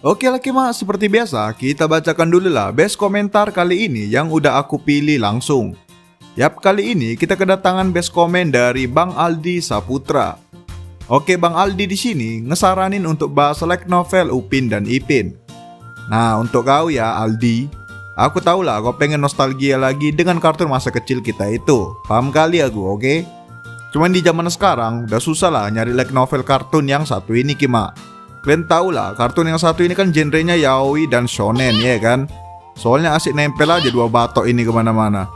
Oke lah Kima, seperti biasa kita bacakan dulu lah best komentar kali ini yang udah aku pilih langsung. Yap, kali ini kita kedatangan best komen dari Bang Aldi Saputra. Oke, Bang Aldi di sini ngesaranin untuk bahas light novel Upin dan Ipin. Nah, untuk kau ya Aldi, aku tahu lah kau pengen nostalgia lagi dengan kartun masa kecil kita itu. Paham kali aku, oke? Cuman di zaman sekarang udah susah lah nyari light novel kartun yang satu ini Kima. Kalian tahu lah, kartun yang satu ini kan genrenya yaoi dan shonen ya kan? Soalnya asik nempel aja dua batok ini kemana-mana.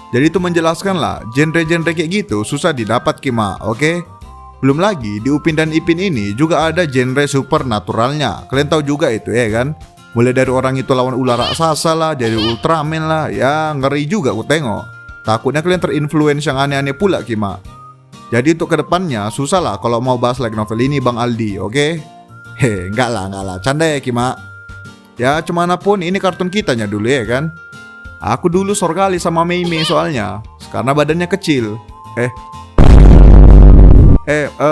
Jadi itu menjelaskan lah, genre-genre kayak gitu susah didapat Kima, oke? Belum lagi di Upin dan Ipin ini juga ada genre supernaturalnya. Kalian tahu juga itu ya kan? Mulai dari orang itu lawan ular raksasa lah, jadi Ultraman lah, ya ngeri juga aku tengok. Takutnya kalian terinfluence yang aneh-aneh pula Kima. Jadi untuk kedepannya susah lah kalau mau bahas light novel ini Bang Aldi, oke? Enggak lah, canda ya Kima. Ya cumanapun ini kartun kitanya dulu ya kan? Aku dulu sorgali sama Meimei soalnya, karena badannya kecil.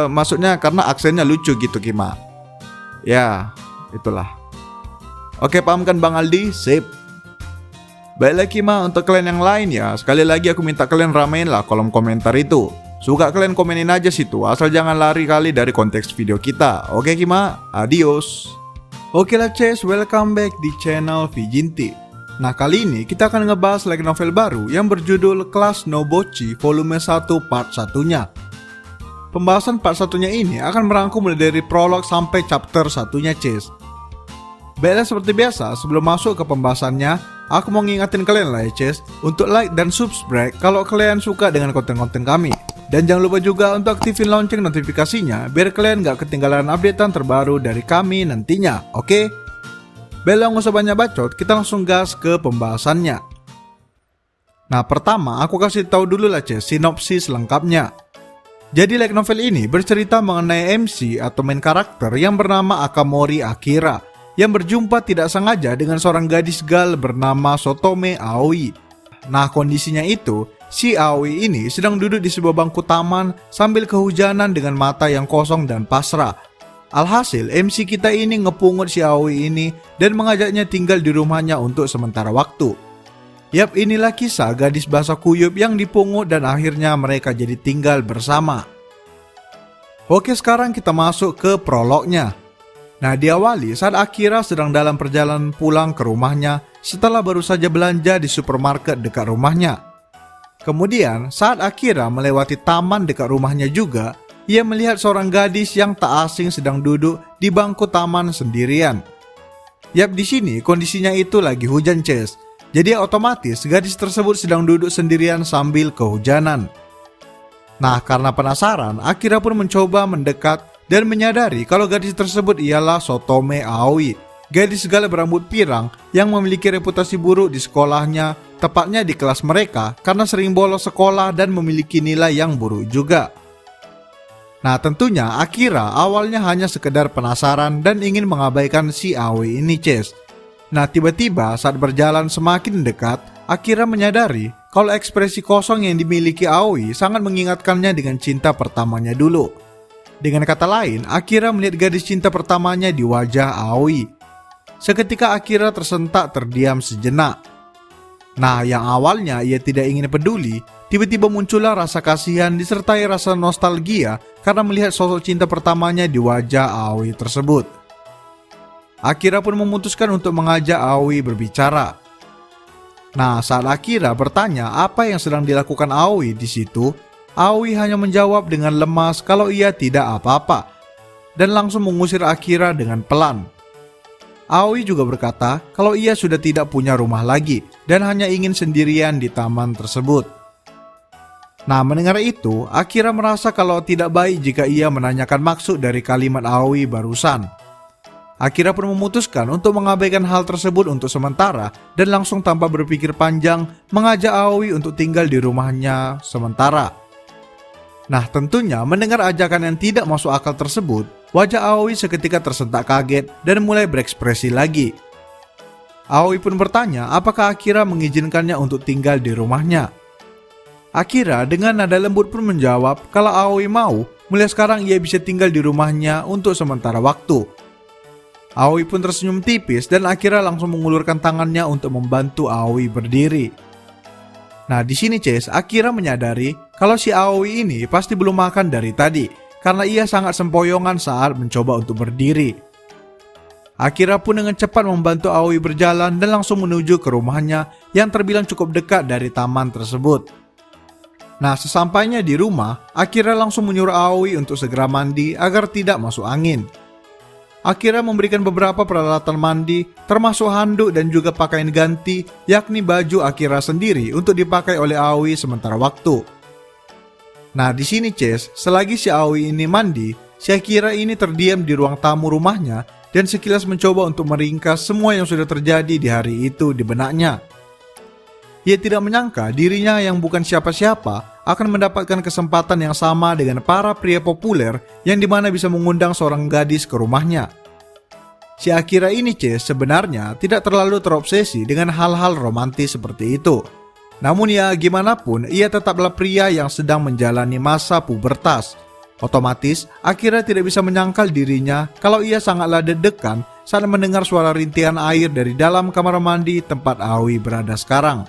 Maksudnya karena aksennya lucu gitu Kima. Ya, itulah. Oke, paham kan Bang Aldi? Sip. Baiklah Kima, untuk kalian yang lain ya, sekali lagi aku minta kalian ramein lah kolom komentar itu. Suka kalian komenin aja situ, asal jangan lari kali dari konteks video kita. Oke Kima, adios. Oke lah Ces, welcome back di channel Vijinti. Nah kali ini kita akan ngebahas light novel baru yang berjudul Class no Bocchi volume 1 part 1-nya. Pembahasan part 1-nya ini akan merangkum mulai dari prolog sampai chapter 1-nya Ces. Baiklah seperti biasa, sebelum masuk ke pembahasannya, aku mau ngingatin kalian lah ya Ces, untuk like dan subscribe kalau kalian suka dengan konten-konten kami. Dan jangan lupa juga untuk aktifin lonceng notifikasinya biar kalian gak ketinggalan updatean terbaru dari kami nantinya, oke? Baiklah nggak usah banyak bacot, kita langsung gas ke pembahasannya. Nah pertama aku kasih tahu dulu lah Ces, sinopsis lengkapnya. Jadi light novel ini bercerita mengenai MC atau main karakter yang bernama Akamori Akira yang berjumpa tidak sengaja dengan seorang gadis gal bernama Sotome Aoi. Nah kondisinya itu, si Aoi ini sedang duduk di sebuah bangku taman sambil kehujanan dengan mata yang kosong dan pasrah. Alhasil MC kita ini ngepungut si Aoi ini dan mengajaknya tinggal di rumahnya untuk sementara waktu. Yap, inilah kisah gadis basah kuyup yang dipungut dan akhirnya mereka jadi tinggal bersama. Oke, sekarang kita masuk ke prolognya. Nah diawali saat Akira sedang dalam perjalanan pulang ke rumahnya setelah baru saja belanja di supermarket dekat rumahnya. Kemudian saat Akira melewati taman dekat rumahnya juga, ia melihat seorang gadis yang tak asing sedang duduk di bangku taman sendirian. Yap, di sini kondisinya itu lagi hujan Ces. Jadi otomatis gadis tersebut sedang duduk sendirian sambil kehujanan. Nah, karena penasaran, Akira pun mencoba mendekat dan menyadari kalau gadis tersebut ialah Sotome Aoi, gadis gal berambut pirang yang memiliki reputasi buruk di sekolahnya, tepatnya di kelas mereka karena sering bolos sekolah dan memiliki nilai yang buruk juga. Nah tentunya Akira awalnya hanya sekedar penasaran dan ingin mengabaikan si Aoi ini Ces. Nah tiba-tiba saat berjalan semakin dekat, Akira menyadari kalau ekspresi kosong yang dimiliki Aoi sangat mengingatkannya dengan cinta pertamanya dulu. Dengan kata lain, Akira melihat gadis cinta pertamanya di wajah Aoi. Seketika Akira tersentak terdiam sejenak. Nah yang awalnya ia tidak ingin peduli, tiba-tiba muncullah rasa kasihan disertai rasa nostalgia karena melihat sosok cinta pertamanya di wajah Aoi tersebut. Akira pun memutuskan untuk mengajak Aoi berbicara. Nah, saat Akira bertanya apa yang sedang dilakukan Aoi di situ, Aoi hanya menjawab dengan lemas kalau ia tidak apa-apa dan langsung mengusir Akira dengan pelan. Aoi juga berkata kalau ia sudah tidak punya rumah lagi dan hanya ingin sendirian di taman tersebut. Nah, mendengar itu, Akira merasa kalau tidak baik jika ia menanyakan maksud dari kalimat Aoi barusan. Akira pun memutuskan untuk mengabaikan hal tersebut untuk sementara dan langsung tanpa berpikir panjang mengajak Aoi untuk tinggal di rumahnya sementara. Nah, tentunya mendengar ajakan yang tidak masuk akal tersebut, wajah Aoi seketika tersentak kaget dan mulai berekspresi lagi. Aoi pun bertanya apakah Akira mengizinkannya untuk tinggal di rumahnya. Akira dengan nada lembut pun menjawab kalau Aoi mau, mulai sekarang ia bisa tinggal di rumahnya untuk sementara waktu. Aoi pun tersenyum tipis dan Akira langsung mengulurkan tangannya untuk membantu Aoi berdiri. Nah, di sini Chase, Akira menyadari kalau si Aoi ini pasti belum makan dari tadi karena ia sangat sempoyongan saat mencoba untuk berdiri. Akira pun dengan cepat membantu Aoi berjalan dan langsung menuju ke rumahnya yang terbilang cukup dekat dari taman tersebut. Nah, sesampainya di rumah, Akira langsung menyuruh Aoi untuk segera mandi agar tidak masuk angin. Akira memberikan beberapa peralatan mandi, termasuk handuk dan juga pakaian ganti, yakni baju Akira sendiri untuk dipakai oleh Aoi sementara waktu. Nah, di sini Chase, selagi si Aoi ini mandi, si Akira ini terdiam di ruang tamu rumahnya dan sekilas mencoba untuk meringkas semua yang sudah terjadi di hari itu di benaknya. Ia tidak menyangka dirinya yang bukan siapa-siapa akan mendapatkan kesempatan yang sama dengan para pria populer yang dimana bisa mengundang seorang gadis ke rumahnya. Si Akira ini Chase sebenarnya tidak terlalu terobsesi dengan hal-hal romantis seperti itu. Namun ya gimana pun ia tetaplah pria yang sedang menjalani masa pubertas. Otomatis Akira tidak bisa menyangkal dirinya kalau ia sangatlah deg-degan saat mendengar suara rintihan air dari dalam kamar mandi tempat Aoi berada sekarang.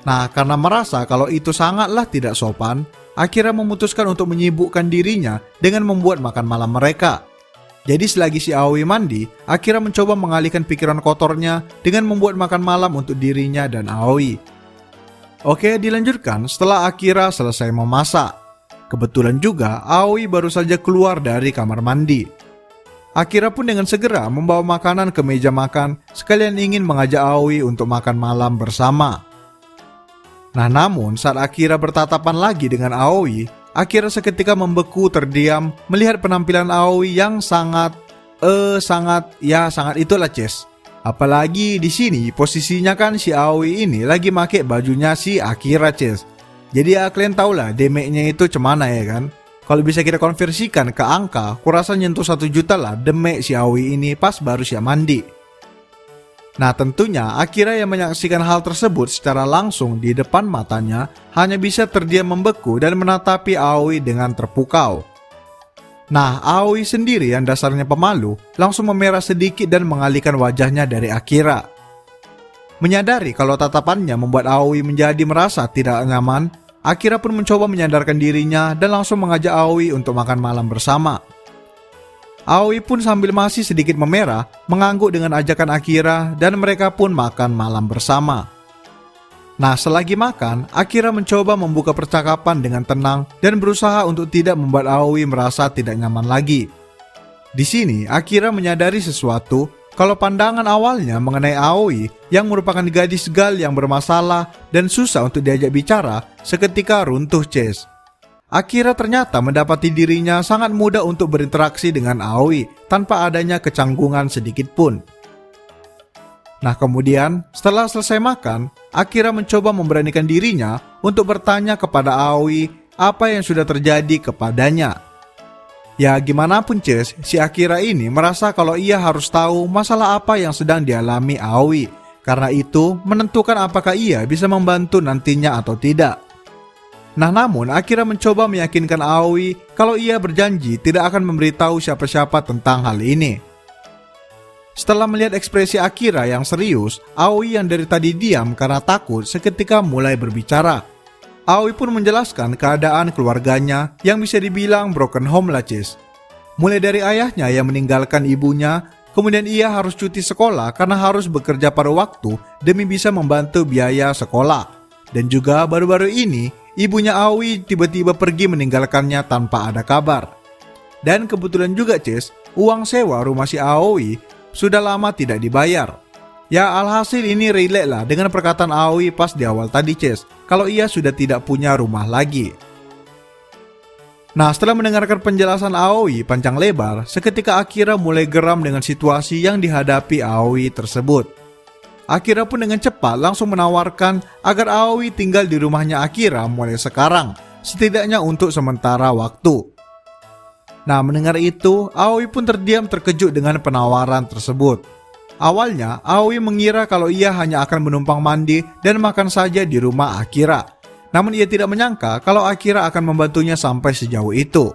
Nah, karena merasa kalau itu sangatlah tidak sopan, Akira memutuskan untuk menyibukkan dirinya dengan membuat makan malam mereka. Jadi selagi si Aoi mandi, Akira mencoba mengalihkan pikiran kotornya dengan membuat makan malam untuk dirinya dan Aoi. Oke, dilanjutkan setelah Akira selesai memasak. Kebetulan juga Aoi baru saja keluar dari kamar mandi. Akira pun dengan segera membawa makanan ke meja makan, sekalian ingin mengajak Aoi untuk makan malam bersama. Nah, namun saat Akira bertatapan lagi dengan Aoi, Akira seketika membeku terdiam melihat penampilan Aoi yang sangat itulah Chase. Apalagi di sini posisinya kan si Aoi ini lagi make bajunya si Akira Chase. Jadi ya kalian tahulah damage-nya itu cemana ya kan. Kalau bisa kita konversikan ke angka, kurasa nyentuh 1 juta lah damage si Aoi ini pas baru siap mandi. Nah, tentunya Akira yang menyaksikan hal tersebut secara langsung di depan matanya hanya bisa terdiam membeku dan menatapi Aoi dengan terpukau. Nah, Aoi sendiri yang dasarnya pemalu langsung memerah sedikit dan mengalihkan wajahnya dari Akira. Menyadari kalau tatapannya membuat Aoi menjadi merasa tidak nyaman, Akira pun mencoba menyadarkan dirinya dan langsung mengajak Aoi untuk makan malam bersama. Aoi pun sambil masih sedikit memerah, mengangguk dengan ajakan Akira dan mereka pun makan malam bersama. Nah, selagi makan, Akira mencoba membuka percakapan dengan tenang dan berusaha untuk tidak membuat Aoi merasa tidak nyaman lagi. Di sini, Akira menyadari sesuatu kalau pandangan awalnya mengenai Aoi yang merupakan gadis gal yang bermasalah dan susah untuk diajak bicara seketika runtuh Chase. Akira ternyata mendapati dirinya sangat mudah untuk berinteraksi dengan Aoi tanpa adanya kecanggungan sedikit pun. Nah, kemudian setelah selesai makan, Akira mencoba memberanikan dirinya untuk bertanya kepada Aoi apa yang sudah terjadi kepadanya. Ya gimana pun Chase, si Akira ini merasa kalau ia harus tahu masalah apa yang sedang dialami Aoi. Karena itu menentukan apakah ia bisa membantu nantinya atau tidak. Nah, namun Akira mencoba meyakinkan Aoi kalau ia berjanji tidak akan memberitahu siapa-siapa tentang hal ini. Setelah melihat ekspresi Akira yang serius, Aoi yang dari tadi diam karena takut seketika mulai berbicara. Aoi pun menjelaskan keadaan keluarganya yang bisa dibilang broken home lah Chase. Mulai dari ayahnya yang meninggalkan ibunya, kemudian ia harus cuti sekolah karena harus bekerja pada waktu demi bisa membantu biaya sekolah. Dan juga baru-baru ini, ibunya Aoi tiba-tiba pergi meninggalkannya tanpa ada kabar. Dan kebetulan juga Chase, uang sewa rumah si Aoi sudah lama tidak dibayar. Ya alhasil ini relate lah dengan perkataan Aoi pas di awal tadi Chase, kalau ia sudah tidak punya rumah lagi. Nah, setelah mendengarkan penjelasan Aoi panjang lebar, seketika Akira mulai geram dengan situasi yang dihadapi Aoi tersebut. Akira pun dengan cepat langsung menawarkan agar Aoi tinggal di rumahnya Akira mulai sekarang, setidaknya untuk sementara waktu. Nah, mendengar itu, Aoi pun terdiam terkejut dengan penawaran tersebut. Awalnya, Aoi mengira kalau ia hanya akan menumpang mandi dan makan saja di rumah Akira. Namun ia tidak menyangka kalau Akira akan membantunya sampai sejauh itu.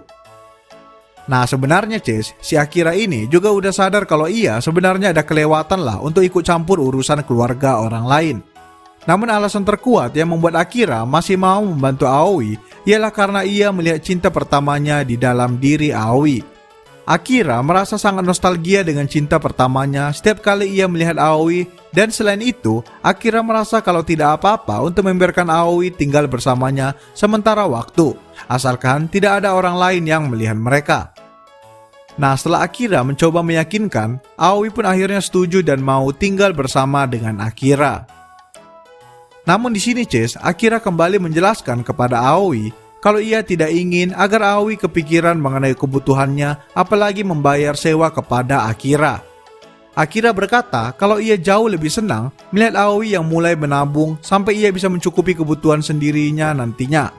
Nah sebenarnya Ces, si Akira ini juga udah sadar kalau ia sebenarnya ada kelewatan lah untuk ikut campur urusan keluarga orang lain. Namun alasan terkuat yang membuat Akira masih mau membantu Aoi ialah karena ia melihat cinta pertamanya di dalam diri Aoi. Akira merasa sangat nostalgia dengan cinta pertamanya setiap kali ia melihat Aoi, dan selain itu, Akira merasa kalau tidak apa-apa untuk membiarkan Aoi tinggal bersamanya sementara waktu, asalkan tidak ada orang lain yang melihat mereka. Nah, setelah Akira mencoba meyakinkan, Aoi pun akhirnya setuju dan mau tinggal bersama dengan Akira. Namun di sini Ces, Akira kembali menjelaskan kepada Aoi kalau ia tidak ingin agar Aoi kepikiran mengenai kebutuhannya, apalagi membayar sewa kepada Akira. Akira berkata kalau ia jauh lebih senang melihat Aoi yang mulai menabung sampai ia bisa mencukupi kebutuhan sendirinya nantinya.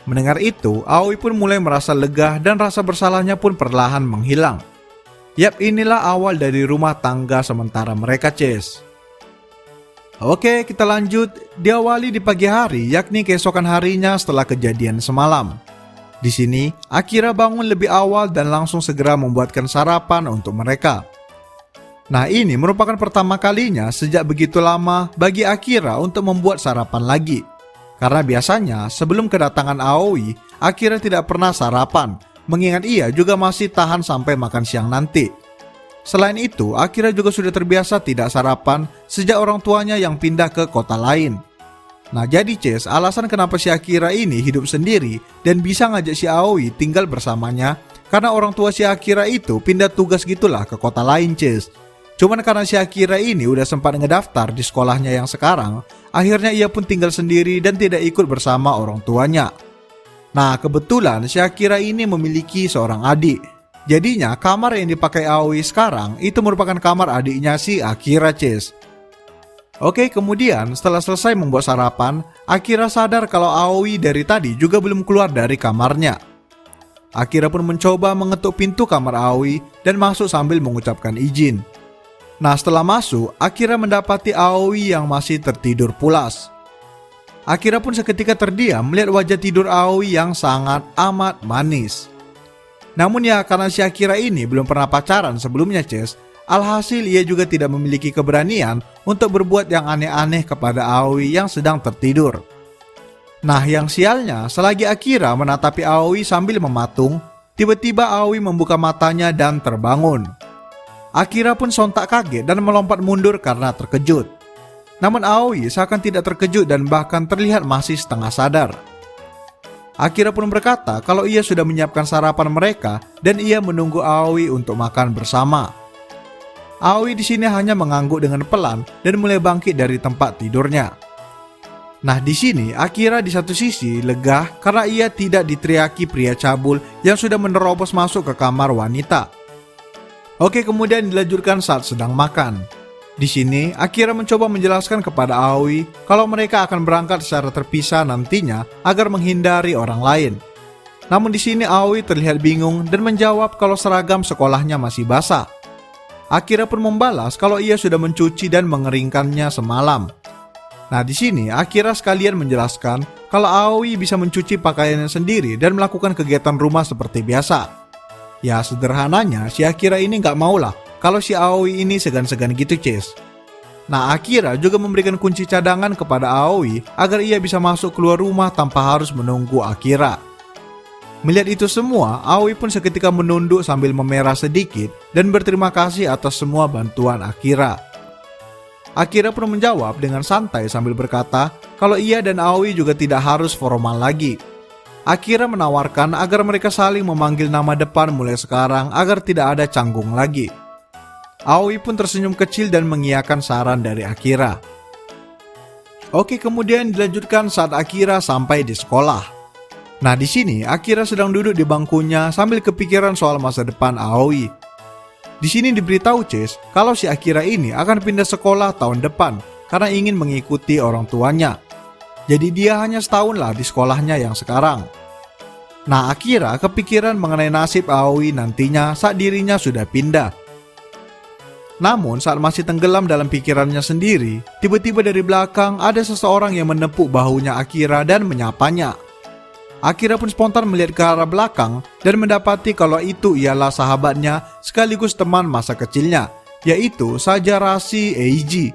Mendengar itu, Aoi pun mulai merasa lega dan rasa bersalahnya pun perlahan menghilang. Yap, inilah awal dari rumah tangga sementara mereka, Ces. Oke, kita lanjut. Diawali di pagi hari, yakni keesokan harinya setelah kejadian semalam. Di sini, Akira bangun lebih awal dan langsung segera membuatkan sarapan untuk mereka. Nah, ini merupakan pertama kalinya sejak begitu lama bagi Akira untuk membuat sarapan lagi. Karena biasanya sebelum kedatangan Aoi, Akira tidak pernah sarapan, mengingat ia juga masih tahan sampai makan siang nanti. Selain itu, Akira juga sudah terbiasa tidak sarapan sejak orang tuanya yang pindah ke kota lain. Nah jadi Ces, alasan kenapa si Akira ini hidup sendiri dan bisa ngajak si Aoi tinggal bersamanya, karena orang tua si Akira itu pindah tugas gitulah ke kota lain Ces. Cuman karena si Akira ini udah sempat ngedaftar di sekolahnya yang sekarang, akhirnya ia pun tinggal sendiri dan tidak ikut bersama orang tuanya. Nah kebetulan si Akira ini memiliki seorang adik. Jadinya kamar yang dipakai Aoi sekarang itu merupakan kamar adiknya si Akira Ces. Oke, kemudian setelah selesai membuat sarapan, Akira sadar kalau Aoi dari tadi juga belum keluar dari kamarnya. Akira pun mencoba mengetuk pintu kamar Aoi dan masuk sambil mengucapkan izin. Nah setelah masuk, Akira mendapati Aoi yang masih tertidur pulas. Akira pun seketika terdiam melihat wajah tidur Aoi yang sangat amat manis. Namun ya karena si Akira ini belum pernah pacaran sebelumnya Ces, alhasil ia juga tidak memiliki keberanian untuk berbuat yang aneh-aneh kepada Aoi yang sedang tertidur. Nah yang sialnya, selagi Akira menatapi Aoi sambil mematung, tiba-tiba Aoi membuka matanya dan terbangun. Akira pun sontak kaget dan melompat mundur karena terkejut. Namun Aoi seakan tidak terkejut dan bahkan terlihat masih setengah sadar. Akira pun berkata kalau ia sudah menyiapkan sarapan mereka dan ia menunggu Aoi untuk makan bersama. Aoi di sini hanya mengangguk dengan pelan dan mulai bangkit dari tempat tidurnya. Nah di sini Akira di satu sisi lega karena ia tidak diteriaki pria cabul yang sudah menerobos masuk ke kamar wanita. Oke, kemudian dilanjutkan saat sedang makan. Di sini, Akira mencoba menjelaskan kepada Aoi kalau mereka akan berangkat secara terpisah nantinya agar menghindari orang lain. Namun di sini Aoi terlihat bingung dan menjawab kalau seragam sekolahnya masih basah. Akira pun membalas kalau ia sudah mencuci dan mengeringkannya semalam. Nah di sini Akira sekalian menjelaskan kalau Aoi bisa mencuci pakaiannya sendiri dan melakukan kegiatan rumah seperti biasa. Ya sederhananya si Akira ini gak maulah kalau si Aoi ini segan-segan gitu Ces. Nah Akira juga memberikan kunci cadangan kepada Aoi agar ia bisa masuk keluar rumah tanpa harus menunggu Akira. Melihat itu semua, Aoi pun seketika menunduk sambil memerah sedikit dan berterima kasih atas semua bantuan Akira. Akira pun menjawab dengan santai sambil berkata kalau ia dan Aoi juga tidak harus formal lagi. Akira menawarkan agar mereka saling memanggil nama depan mulai sekarang agar tidak ada canggung lagi. Aoi pun tersenyum kecil dan mengiyakan saran dari Akira. Oke, kemudian dilanjutkan saat Akira sampai di sekolah. Nah di sini Akira sedang duduk di bangkunya sambil kepikiran soal masa depan Aoi. Di sini diberitahu Ces kalau si Akira ini akan pindah sekolah tahun depan karena ingin mengikuti orang tuanya. Jadi dia hanya setahun lah di sekolahnya yang sekarang. Nah Akira kepikiran mengenai nasib Aoi nantinya saat dirinya sudah pindah. Namun saat masih tenggelam dalam pikirannya sendiri, tiba-tiba dari belakang ada seseorang yang menepuk bahunya Akira dan menyapanya. Akira pun spontan melihat ke arah belakang dan mendapati kalau itu ialah sahabatnya sekaligus teman masa kecilnya, yaitu Sajarashi Eiji.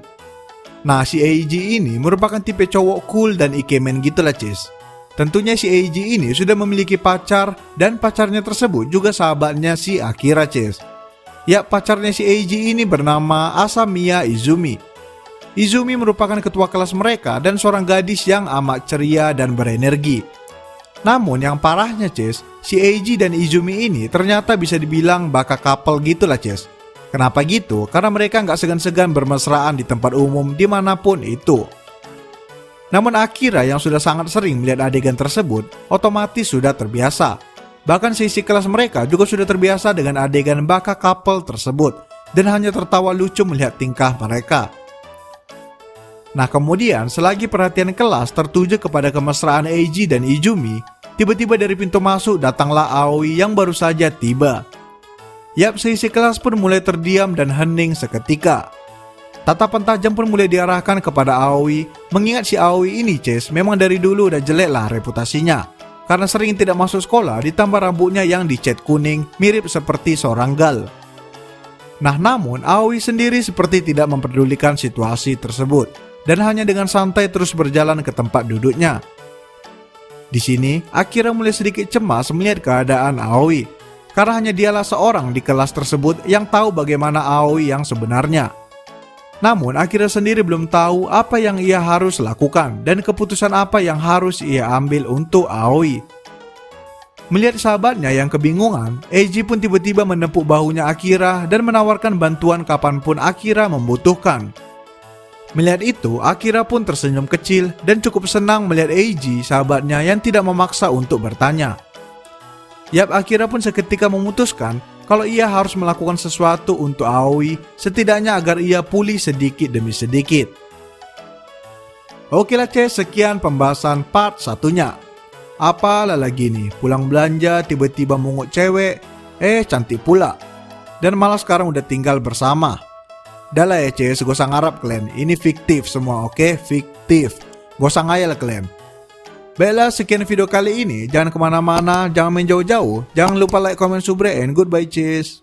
Nah, si Eiji ini merupakan tipe cowok cool dan ikemen gitulah Cis. Tentunya si Eiji ini sudah memiliki pacar dan pacarnya tersebut juga sahabatnya si Akira Cis. Ya, pacarnya si Eiji ini bernama Asamiya Izumi. Izumi merupakan ketua kelas mereka dan seorang gadis yang amat ceria dan berenergi. Namun yang parahnya Cis, si Eiji dan Izumi ini ternyata bisa dibilang bakal couple gitulah Cis. Kenapa gitu? Karena mereka nggak segan-segan bermesraan di tempat umum dimanapun itu. Namun Akira yang sudah sangat sering melihat adegan tersebut, otomatis sudah terbiasa. Bahkan sisi kelas mereka juga sudah terbiasa dengan adegan bakal couple tersebut dan hanya tertawa lucu melihat tingkah mereka. Nah kemudian selagi perhatian kelas tertuju kepada kemesraan Eiji dan Izumi, tiba-tiba dari pintu masuk datanglah Aoi yang baru saja tiba. Yap, seisi kelas pun mulai terdiam dan hening seketika. Tatapan tajam pun mulai diarahkan kepada Aoi, mengingat si Aoi ini Cis memang dari dulu udah jelek lah reputasinya. Karena sering tidak masuk sekolah ditambah rambutnya yang dicat kuning mirip seperti seorang gal. Nah namun Aoi sendiri seperti tidak memperdulikan situasi tersebut dan hanya dengan santai terus berjalan ke tempat duduknya. Di sini Akira mulai sedikit cemas melihat keadaan Aoi, karena hanya dialah seorang di kelas tersebut yang tahu bagaimana Aoi yang sebenarnya. Namun Akira sendiri belum tahu apa yang ia harus lakukan dan keputusan apa yang harus ia ambil untuk Aoi. Melihat sahabatnya yang kebingungan, Eiji pun tiba-tiba menepuk bahunya Akira dan menawarkan bantuan kapanpun Akira membutuhkan. Melihat itu, Akira pun tersenyum kecil dan cukup senang melihat Eiji, sahabatnya yang tidak memaksa untuk bertanya. Yap, Akira pun seketika memutuskan kalau ia harus melakukan sesuatu untuk Aoi, setidaknya agar ia pulih sedikit demi sedikit. Oke lah sekian pembahasan part satunya. Apalah lagi nih, pulang belanja tiba-tiba mungut cewek, cantik pula. Dan malah sekarang udah tinggal bersama. Dah lah ya gak usah ngarap kalian, ini fiktif semua, oke? Fiktif, gak usah ngayal kalian. Baiklah, sekian video kali ini, jangan kemana-mana, jangan main jauh-jauh, jangan lupa like, comment, subscribe, and goodbye cheers.